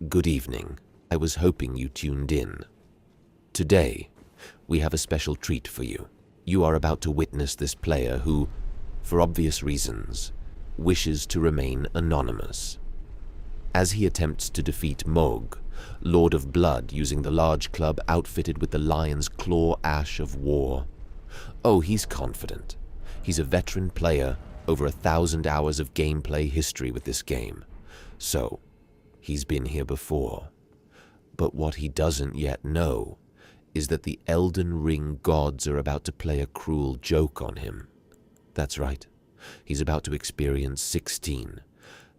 Good evening. I was hoping you tuned in. Today, we have a special treat for you. You are about to witness this player who, for obvious reasons, wishes to remain anonymous. As he attempts to defeat Mohg, Lord of Blood, using the large club outfitted with the lion's claw ash of war. Oh, he's confident. He's a veteran player, over 1,000 hours of gameplay history with this game. So, he's been here before. But what he doesn't yet know is that the Elden Ring gods are about to play a cruel joke on him. That's right. He's about to experience 16.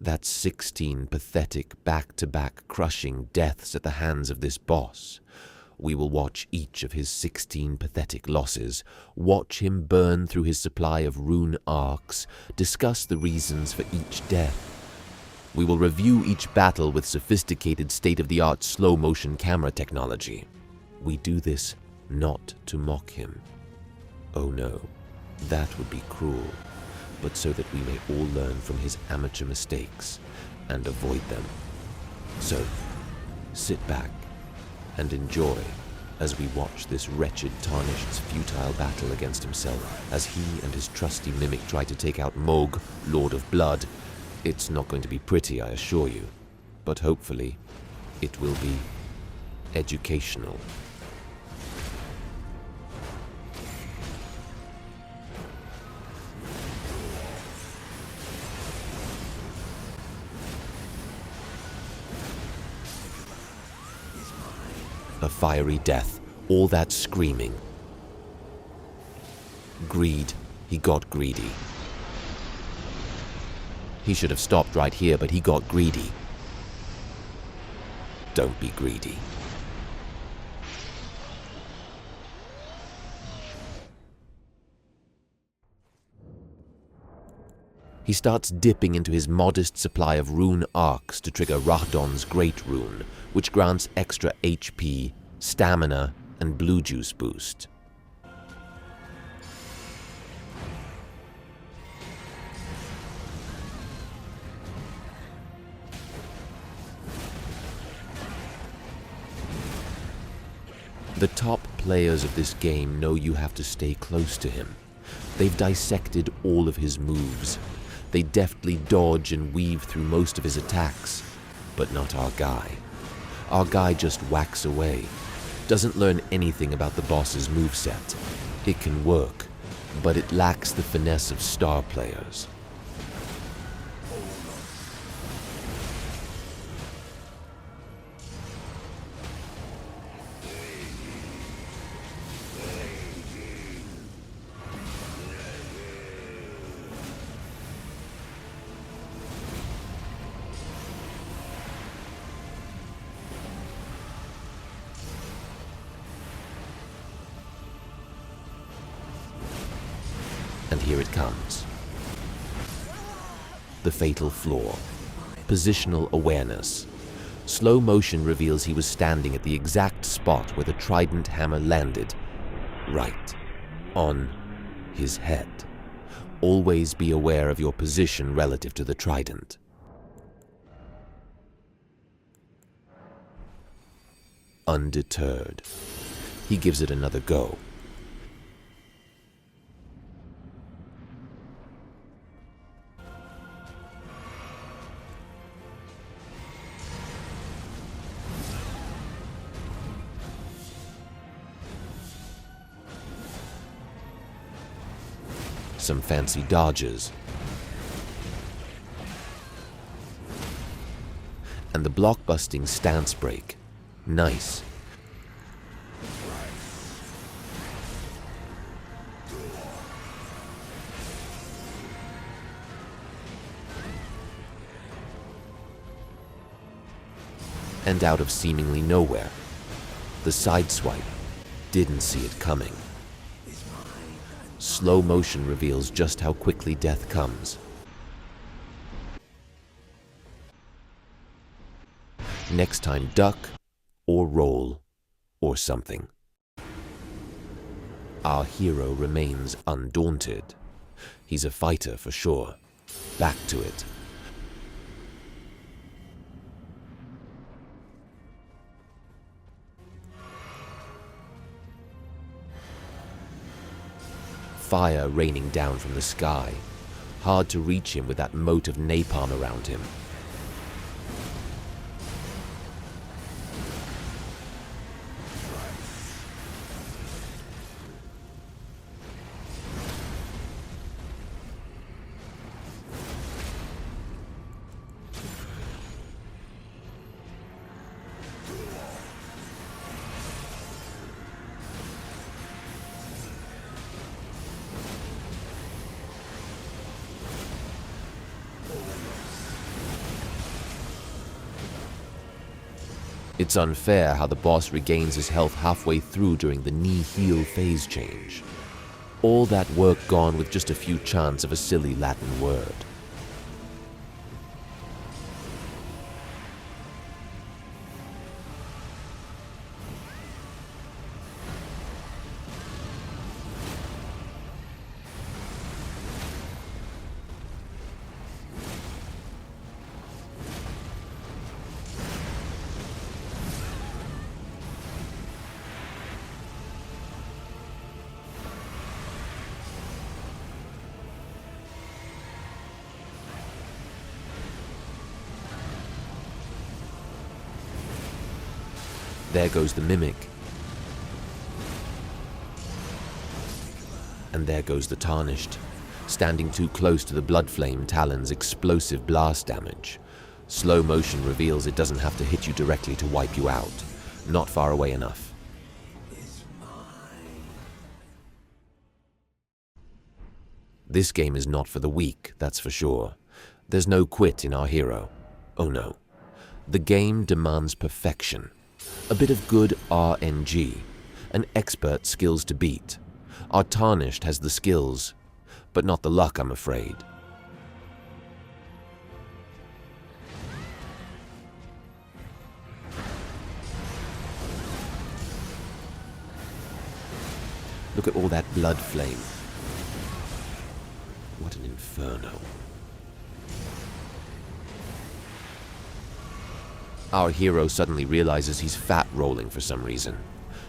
That's 16 pathetic back-to-back crushing deaths at the hands of this boss. We will watch each of his 16 pathetic losses, watch him burn through his supply of rune arcs, discuss the reasons for each death. We will review each battle with sophisticated state-of-the-art slow-motion camera technology. We do this not to mock him. Oh no, that would be cruel, but so that we may all learn from his amateur mistakes and avoid them. So, sit back and enjoy as we watch this wretched Tarnished's futile battle against himself as he and his trusty mimic try to take out Mohg, Lord of Blood. It's not going to be pretty, I assure you, but hopefully it will be educational. A fiery death, all that screaming. Greed, he got greedy. He should have stopped right here, but he got greedy. Don't be greedy. He starts dipping into his modest supply of rune arcs to trigger Rahdon's Great Rune, which grants extra HP, stamina, and blue juice boost. The top players of this game know you have to stay close to him. They've dissected all of his moves. They deftly dodge and weave through most of his attacks, but not our guy. Our guy just whacks away, doesn't learn anything about the boss's moveset. It can work, but it lacks the finesse of star players. And here it comes. The fatal flaw. Positional awareness. Slow motion reveals he was standing at the exact spot where the trident hammer landed. Right on his head. Always be aware of your position relative to the trident. Undeterred, he gives it another go. Some fancy dodges. And the blockbusting stance break. Nice. And out of seemingly nowhere, the sideswipe. Didn't see it coming. Slow motion reveals just how quickly death comes. Next time, duck, or roll, or something. Our hero remains undaunted. He's a fighter for sure. Back to it. fire raining down from the sky. Hard to reach him with that moat of napalm around him. It's unfair how the boss regains his health halfway through during the knee-heal phase change. All that work gone with just a few chants of a silly Latin word. There goes the Mimic. And there goes the Tarnished, standing too close to the Bloodflame Talon's explosive blast damage. Slow motion reveals it doesn't have to hit you directly to wipe you out. Not far away enough. This game is not for the weak, that's for sure. There's no quit in our hero. Oh no. The game demands perfection. A bit of good RNG, an expert skills to beat. Our Tarnished has the skills, but not the luck, I'm afraid. Look at all that blood flame. What an inferno. Our hero suddenly realizes he's fat rolling for some reason.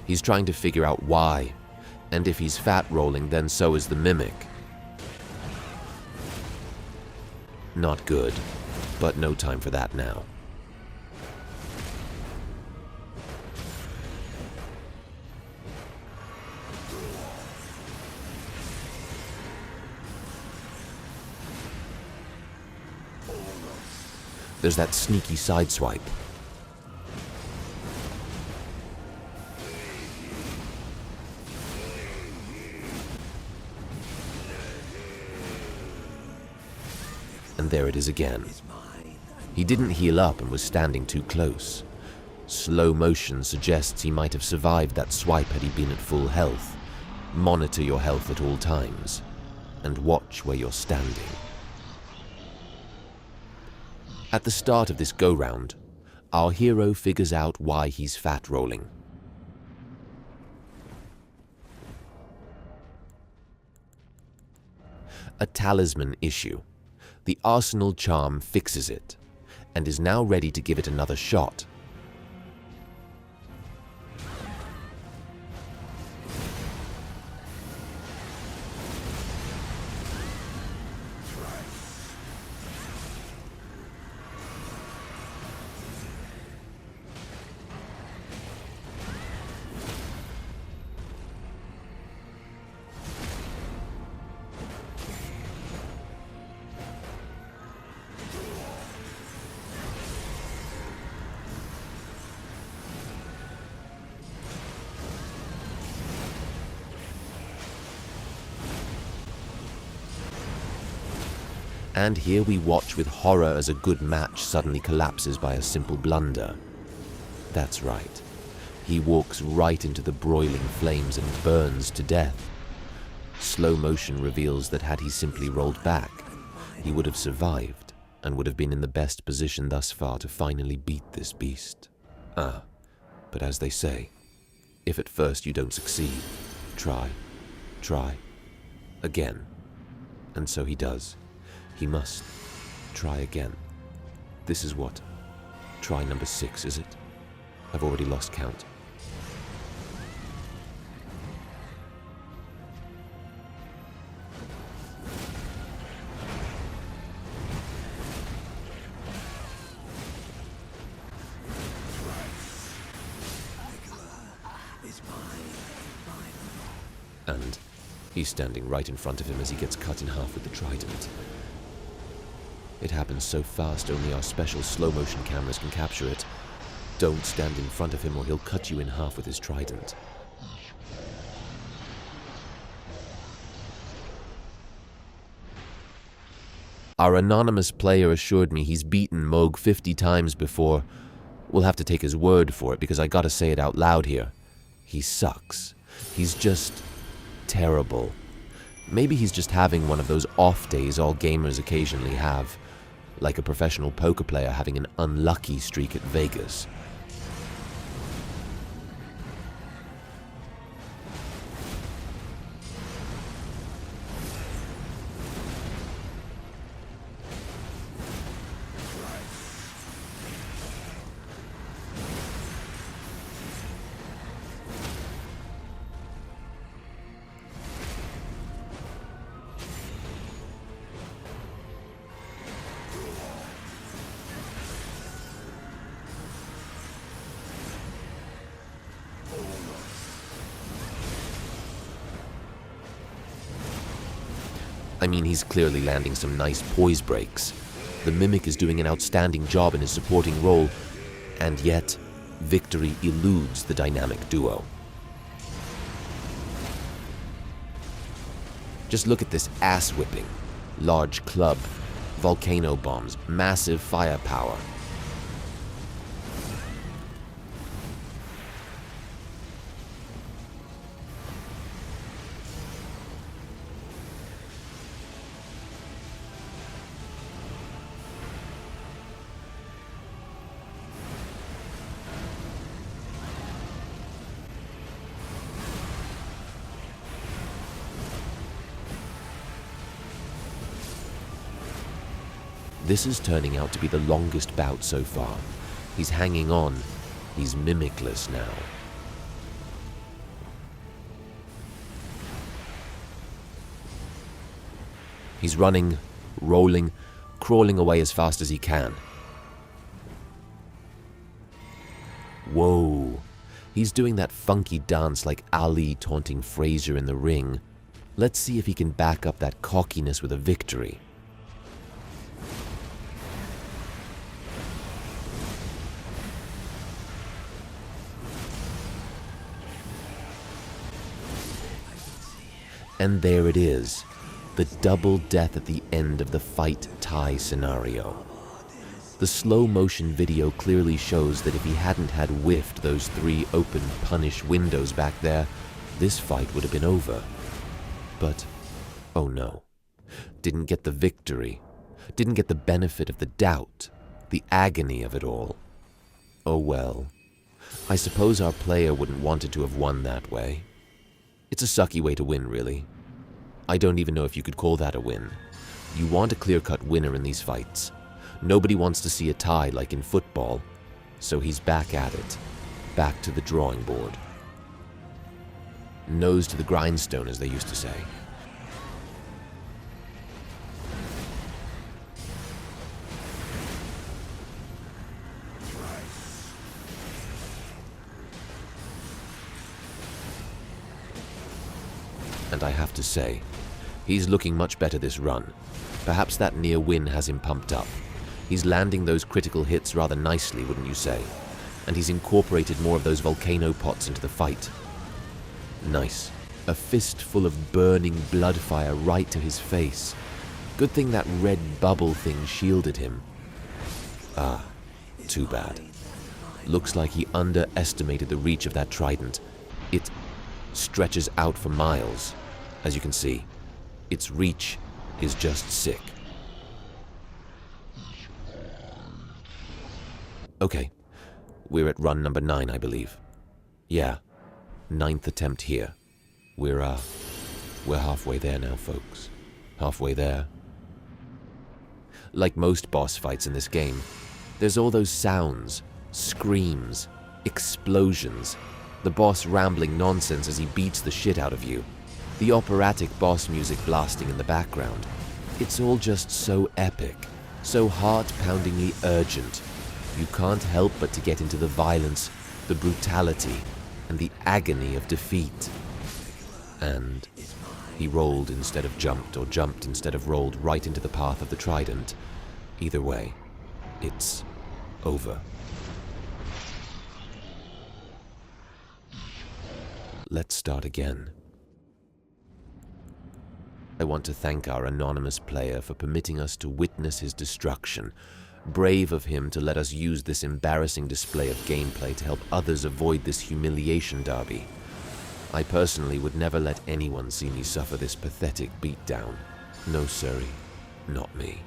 He's trying to figure out why. And if he's fat rolling, then so is the Mimic. Not good, but no time for that now. There's that sneaky sideswipe. And there it is again. He didn't heal up and was standing too close. Slow motion suggests he might have survived that swipe had he been at full health. Monitor your health at all times, and watch where you're standing. At the start of this go-round, our hero figures out why he's fat rolling. A talisman issue. The Arsenal charm fixes it, and is now ready to give it another shot. And here we watch with horror as a good match suddenly collapses by a simple blunder. That's right. He walks right into the broiling flames and burns to death. Slow motion reveals that had he simply rolled back, he would have survived and would have been in the best position thus far to finally beat this beast. But as they say, if at first you don't succeed, try again. And so he does. He must try again. This is what? Try number 6, is it? I've already lost count. hand. He's standing right in front of him as he gets cut in half with the trident. It happens so fast, only our special slow-motion cameras can capture it. Don't stand in front of him or he'll cut you in half with his trident. Our anonymous player assured me he's beaten Mohg 50 times before. We'll have to take his word for it because I gotta say it out loud here. He sucks. He's just terrible. Maybe he's just having one of those off days all gamers occasionally have, like a professional poker player having an unlucky streak at Vegas. I mean, he's clearly landing some nice poise breaks. The Mimic is doing an outstanding job in his supporting role, and yet, victory eludes the dynamic duo. Just look at this ass-whipping. Large club, volcano bombs, massive firepower. This is turning out to be the longest bout so far. He's hanging on. He's mimicless now. He's running, rolling, crawling away as fast as he can. Whoa. He's doing that funky dance like Ali taunting Frazier in the ring. Let's see if he can back up that cockiness with a victory. And there it is, the double death at the end of the fight-tie scenario. The slow-motion video clearly shows that if he hadn't had whiffed those 3 open punish windows back there, this fight would have been over. But, oh no, didn't get the victory, didn't get the benefit of the doubt, the agony of it all. Oh well, I suppose our player wouldn't wanted to have won that way. It's a sucky way to win, really. I don't even know if you could call that a win. You want a clear-cut winner in these fights. Nobody wants to see a tie like in football, so he's back at it, back to the drawing board. Nose to the grindstone, as they used to say. And I have to say, he's looking much better this run. Perhaps that near win has him pumped up. He's landing those critical hits rather nicely, wouldn't you say? And he's incorporated more of those volcano pots into the fight. Nice. A fistful of burning blood fire right to his face. Good thing that red bubble thing shielded him. Ah, too bad. Looks like he underestimated the reach of that trident. It stretches out for miles. As you can see, its reach is just sick. Okay, we're at run number 9, I believe. Yeah, 9th attempt here. We're halfway there now, folks. Halfway there. Like most boss fights in this game, there's all those sounds, screams, explosions, the boss rambling nonsense as he beats the shit out of you, the operatic boss music blasting in the background. It's all just so epic, so heart-poundingly urgent. You can't help but to get into the violence, the brutality, and the agony of defeat. and he rolled instead of jumped, or jumped instead of rolled right into the path of the trident. Either way, it's over. Let's start again. I want to thank our anonymous player for permitting us to witness his destruction. Brave of him to let us use this embarrassing display of gameplay to help others avoid this humiliation derby. I personally would never let anyone see me suffer this pathetic beatdown. No siree, not me.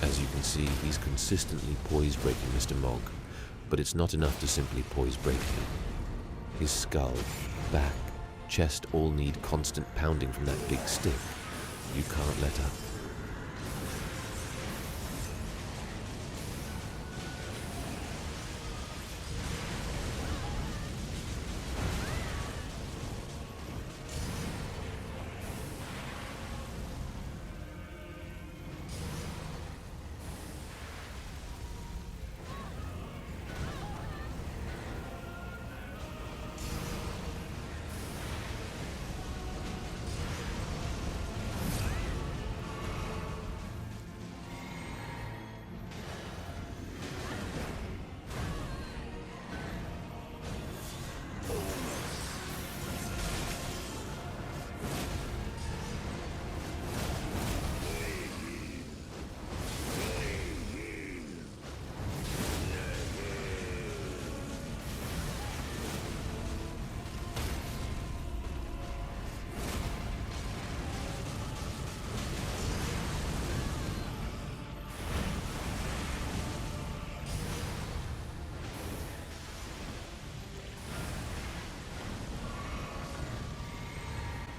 As you can see, he's consistently poise-breaking Mr. Mohg, but it's not enough to simply poise-break him. His skull, back, chest all need constant pounding from that big stick. You can't let up.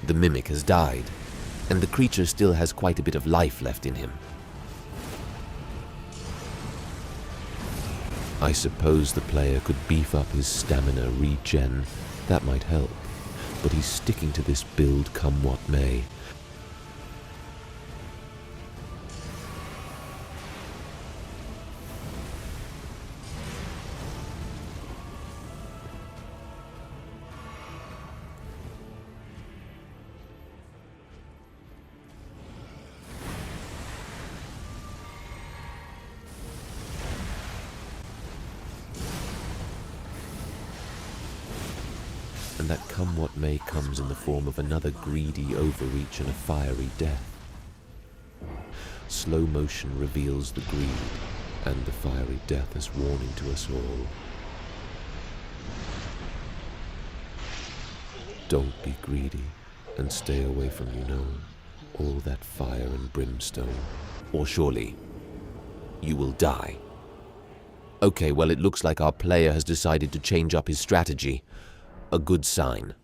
The mimic has died, and the creature still has quite a bit of life left in him. I suppose the player could beef up his stamina regen. That might help, but he's sticking to this build come what may. And that come what may comes in the form of another greedy overreach and a fiery death. Slow motion reveals the greed and the fiery death as warning to us all. Don't be greedy and stay away from, all that fire and brimstone. Or surely, you will die. Okay, well, it looks like our player has decided to change up his strategy. A good sign.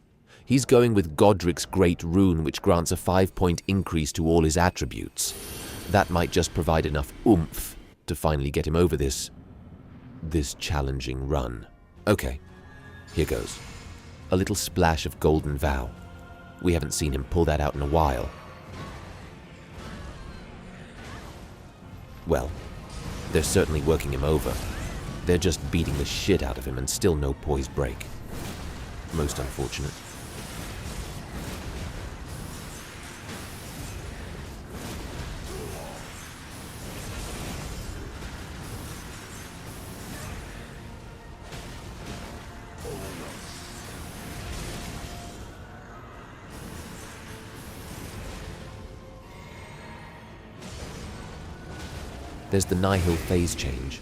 He's going with Godric's Great Rune, which grants a 5-point increase to all his attributes. That might just provide enough oomph to finally get him over this challenging run. Okay, here goes. A little splash of Golden Vow. We haven't seen him pull that out in a while. Well, they're certainly working him over. They're just beating the shit out of him and still no poise break. Most unfortunate. There's the Nihil phase change.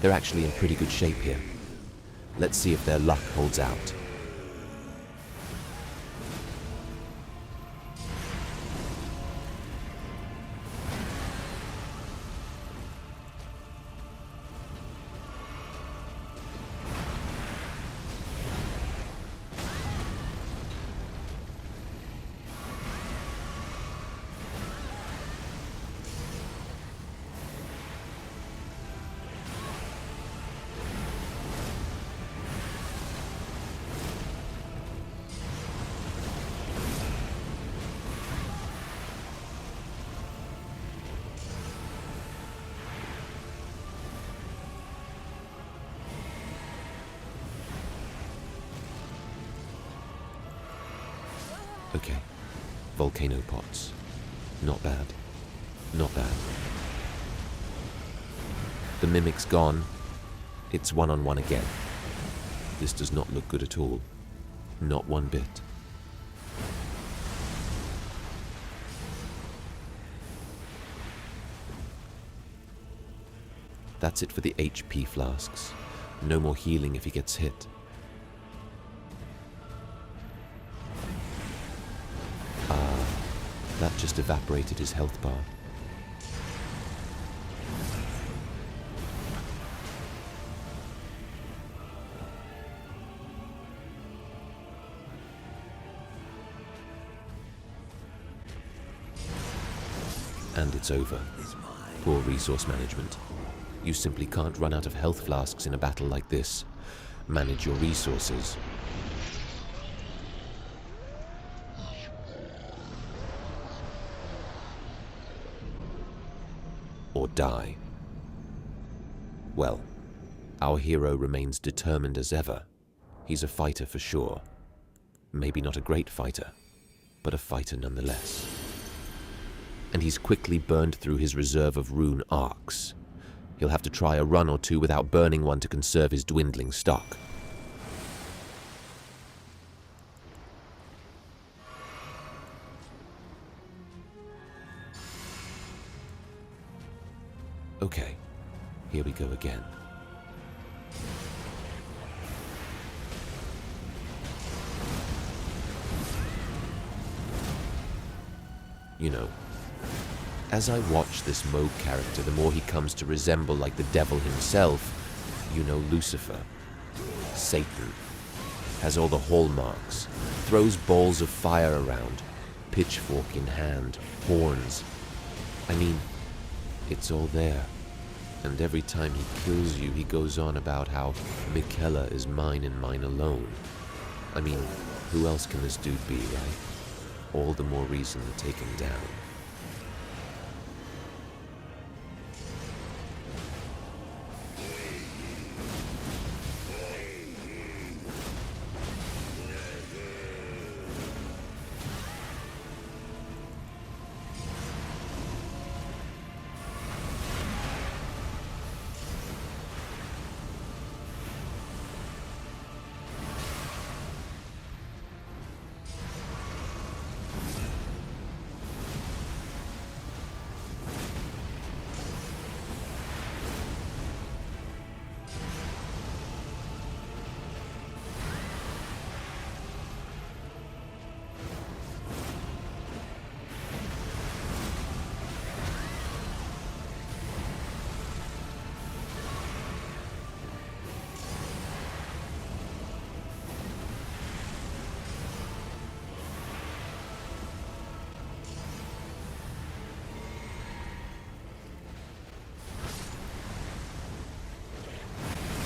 They're actually in pretty good shape here. Let's see if their luck holds out. Okay, volcano pots. Not bad. Not bad. The mimic's gone. It's one-on-one again. This does not look good at all. Not one bit. That's it for the HP flasks. No more healing if he gets hit. Ah, that just evaporated his health bar. And it's over. Poor resource management. You simply can't run out of health flasks in a battle like this. Manage your resources. Or die. Well, our hero remains determined as ever. He's a fighter for sure. Maybe not a great fighter, but a fighter nonetheless. And he's quickly burned through his reserve of rune arcs. He'll have to try a run or two without burning one to conserve his dwindling stock. Okay, here we go again. You know, as I watch this Mohg character, the more he comes to resemble like the devil himself. You know, Lucifer, Satan, has all the hallmarks, throws balls of fire around, pitchfork in hand, horns. I mean, it's all there. And every time he kills you, he goes on about how Miquella is mine and mine alone. I mean, who else can this dude be, right? All the more reason to take him down.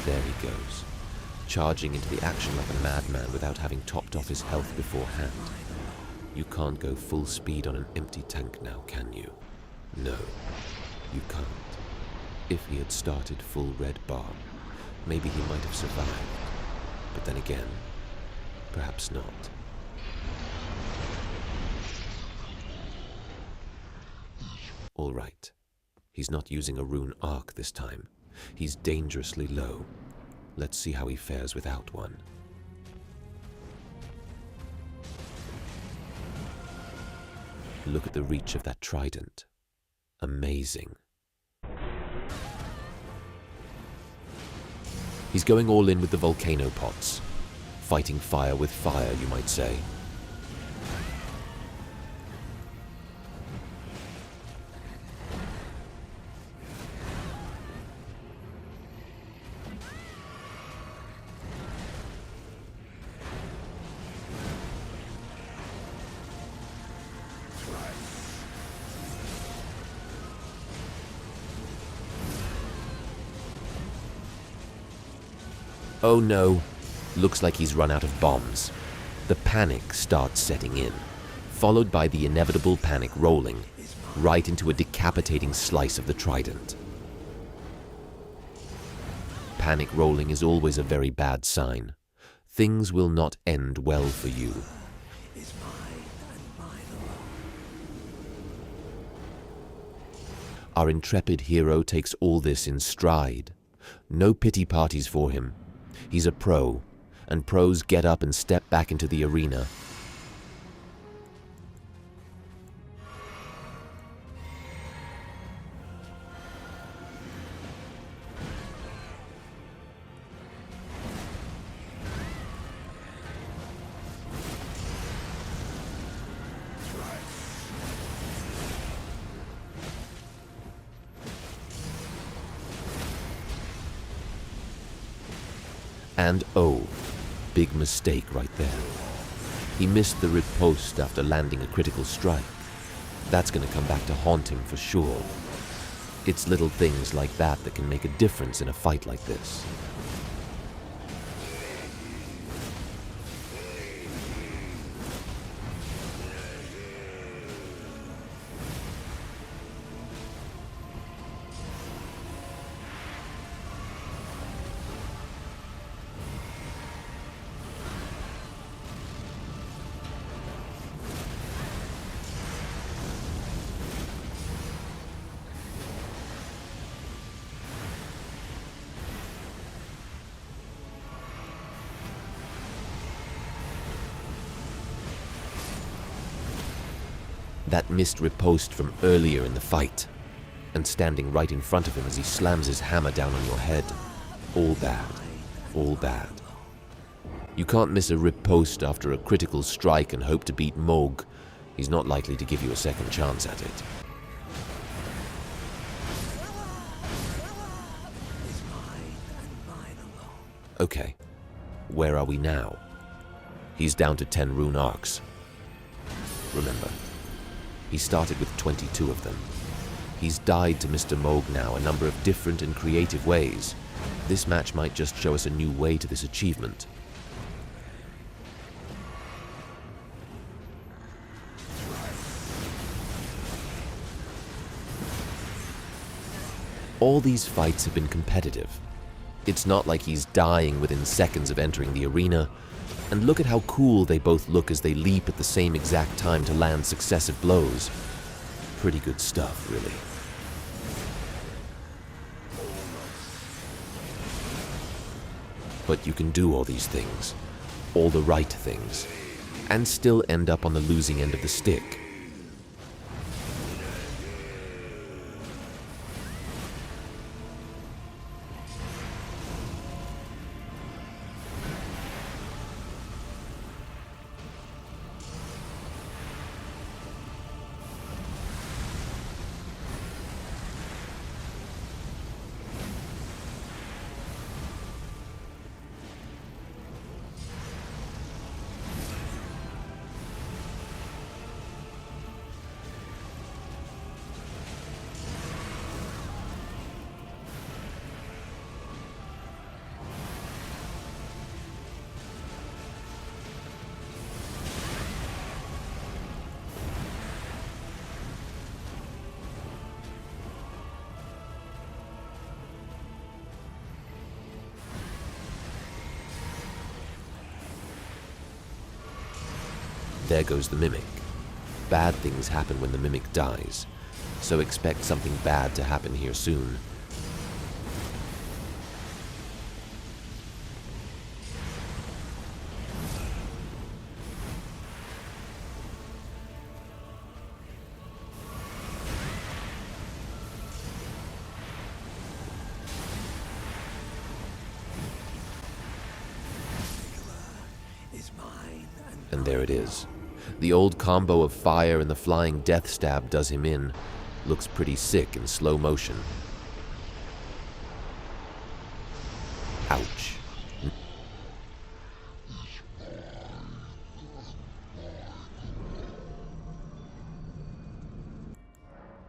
There he goes, charging into the action like a madman without having topped off his health beforehand. You can't go full speed on an empty tank now, can you? No, you can't. If he had started full red bar, maybe he might have survived. But then again, perhaps not. All right. He's not using a rune arc this time. He's dangerously low. Let's see how he fares without one. Look at the reach of that trident. Amazing. He's going all in with the volcano pots. Fighting fire with fire, you might say. Oh no, looks like he's run out of bombs. The panic starts setting in, followed by the inevitable panic rolling, right into a decapitating slice of the trident. Panic rolling is always a very bad sign. Things will not end well for you. Our intrepid hero takes all this in stride. No pity parties for him. He's a pro, and pros get up and step back into the arena. And oh, big mistake right there. He missed the riposte after landing a critical strike. That's gonna come back to haunt him for sure. It's little things like that that can make a difference in a fight like this. That missed riposte from earlier in the fight, and standing right in front of him as he slams his hammer down on your head. All bad. All bad. You can't miss a riposte after a critical strike and hope to beat Mohg. He's not likely to give you a second chance at it. Okay, where are we now? He's down to 10 rune arcs. Remember, he started with 22 of them. He's died to Mr. Mohg now a number of different and creative ways. This match might just show us a new way to this achievement. All these fights have been competitive. It's not like he's dying within seconds of entering the arena. And look at how cool they both look as they leap at the same exact time to land successive blows. Pretty good stuff, really. But you can do all these things, all the right things, and still end up on the losing end of the stick. There goes the Mimic. Bad things happen when the Mimic dies, so expect something bad to happen here soon. And there it is. The old combo of fire and the flying death stab does him in. Looks pretty sick in slow motion. Ouch.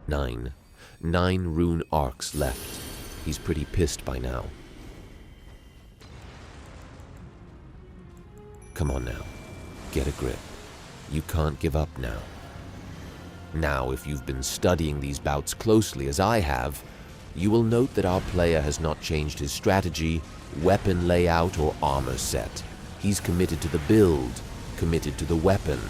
9 rune arcs left. He's pretty pissed by now. Come on now. Get a grip. You can't give up now. Now, if you've been studying these bouts closely as I have, you will note that our player has not changed his strategy, weapon layout, or armor set. He's committed to the build, committed to the weapon,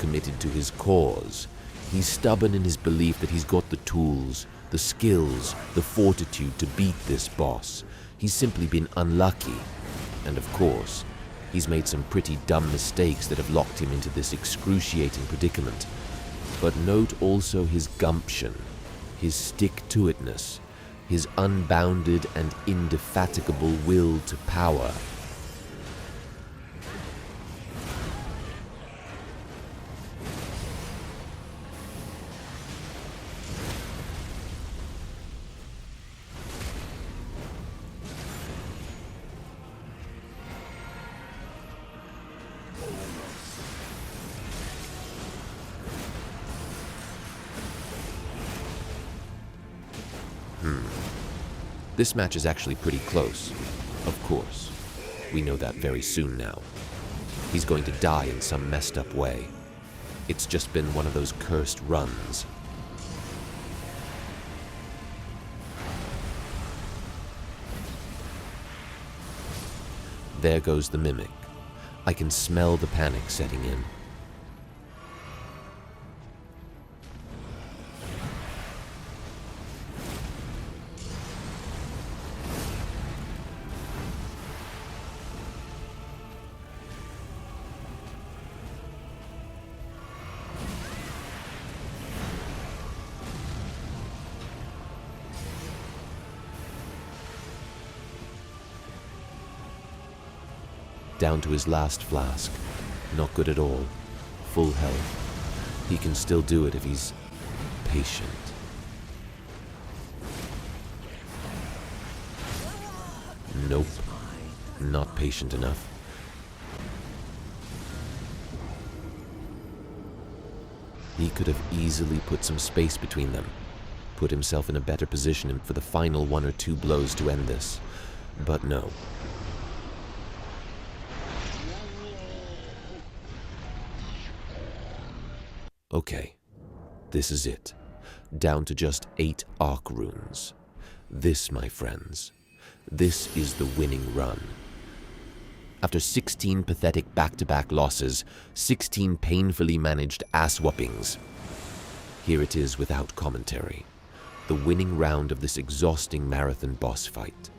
committed to his cause. He's stubborn in his belief that he's got the tools, The skills, the fortitude to beat this boss. He's simply been unlucky. And of course, he's made some pretty dumb mistakes that have locked him into this excruciating predicament. But note also his gumption, his stick-to-itness, his unbounded and indefatigable will to power. This match is actually pretty close. Of course. We know that very soon now. He's going to die in some messed up way. It's just been one of those cursed runs. There goes the mimic. I can smell the panic setting in. Down to his last flask. Not good at all. Full health. He can still do it if he's patient. Nope. Not patient enough. He could have easily put some space between them. Put himself in a better position for the final 1 or 2 blows to end this. But no. Okay, this is it. Down to just 8 arc runes. This, my friends, this is the winning run. After 16 pathetic back-to-back losses, 16 painfully managed ass-whoopings, here it is without commentary. The winning round of this exhausting marathon boss fight.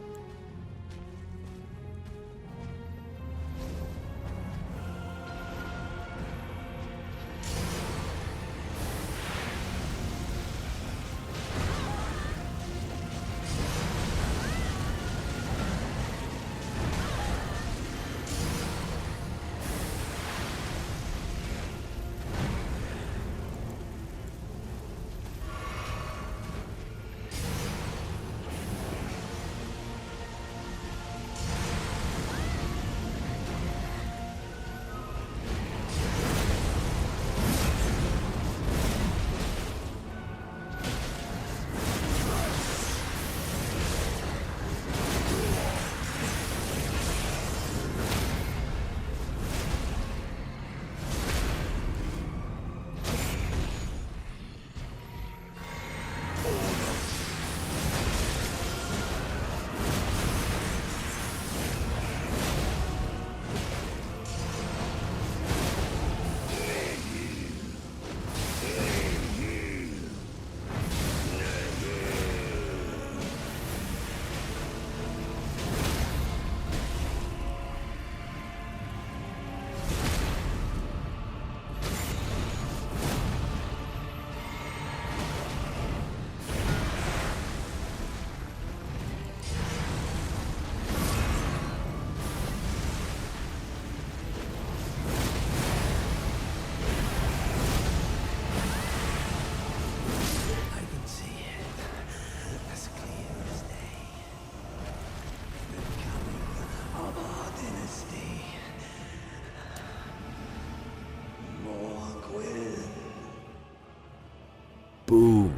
Boom!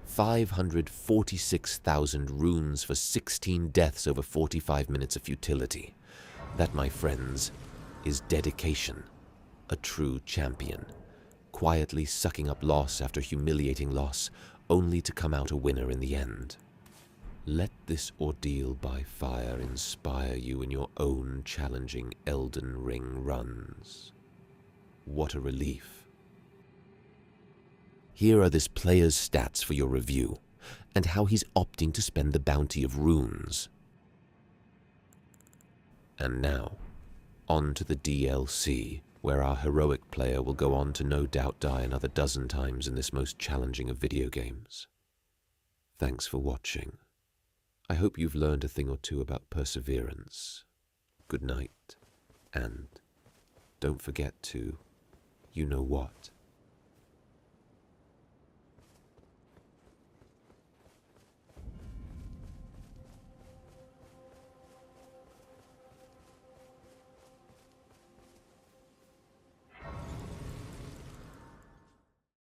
546,000 runes for 16 deaths over 45 minutes of futility. That, my friends, is dedication. A true champion. Quietly sucking up loss after humiliating loss, only to come out a winner in the end. Let this ordeal by fire inspire you in your own challenging Elden Ring runs. What a relief. Here are this player's stats for your review, and how he's opting to spend the bounty of runes. And now, on to the DLC, where our heroic player will go on to no doubt die another dozen times in this most challenging of video games. Thanks for watching. I hope you've learned a thing or two about perseverance. Good night, and don't forget to, you know what.